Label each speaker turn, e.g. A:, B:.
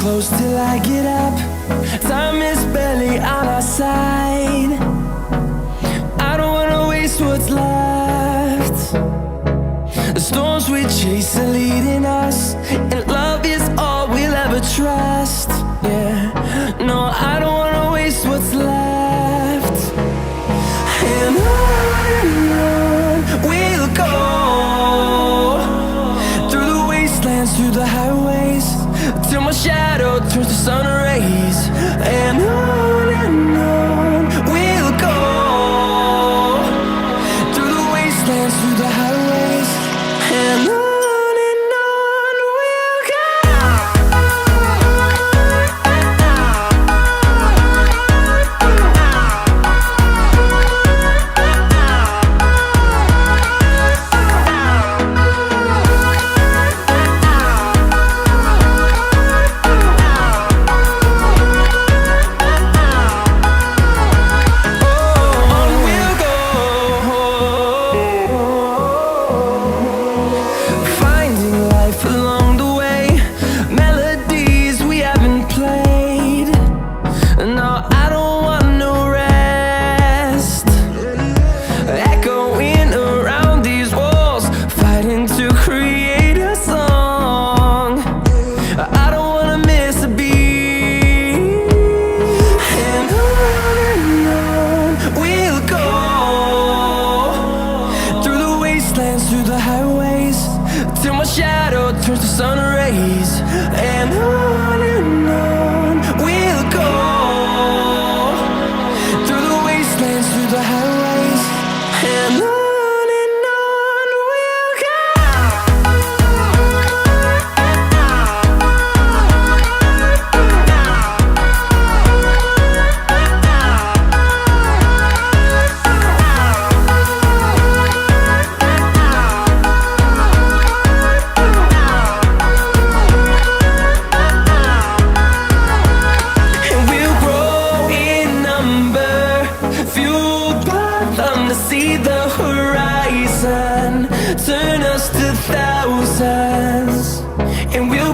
A: close till I get up. Time is barely on our side. I don't wanna waste what's left. The storms we chase are leading us, and love is all we'll ever trust. Yeah, no, I don't wanna waste what's left. And on we'll go, through the wastelands, through the highways, till my shadow turns to sun rays. And on we'll go, through the wastelands, through the highways, and on we'll go. Through the highways, till my shadow turns to sun rays. And on we'll go, through the wastelands, through the highways, and on. To see the horizon turn us to thousands, and we'll